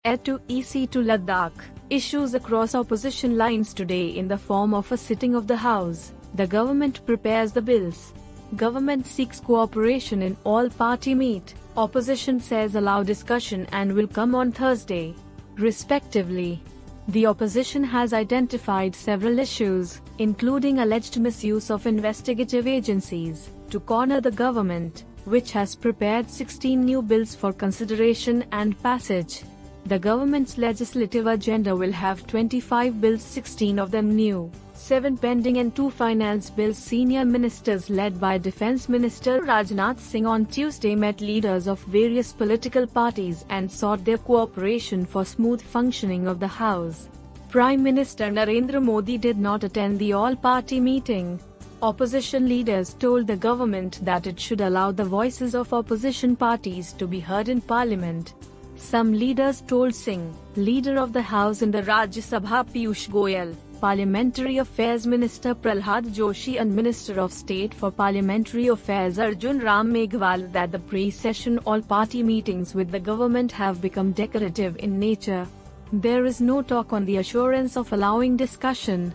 Air to EC to Ladakh. Issues across opposition lines today in the form of a sitting of the House. The government prepares the bills. Government seeks cooperation in all-party meet. Opposition says allow discussion and will come on Thursday, respectively. The opposition has identified several issues, including alleged misuse of investigative agencies, to corner the government, which has prepared 16 new bills for consideration and passage. The government's legislative agenda will have 25 bills, 16 of them new, 7 pending and 2 finance bills. Senior ministers led by Defence Minister Rajnath Singh on Tuesday met leaders of various political parties and sought their cooperation for smooth functioning of the House. Prime Minister Narendra Modi did not attend the all-party meeting. Opposition leaders told the government that it should allow the voices of opposition parties to be heard in Parliament. Some leaders told Singh, Leader of the House in the Rajya Sabha Piyush Goyal, Parliamentary Affairs Minister Prahlad Joshi and Minister of State for Parliamentary Affairs Arjun Ram Meghwal that the pre-session all-party meetings with the government have become decorative in nature. There is no talk on the assurance of allowing discussion.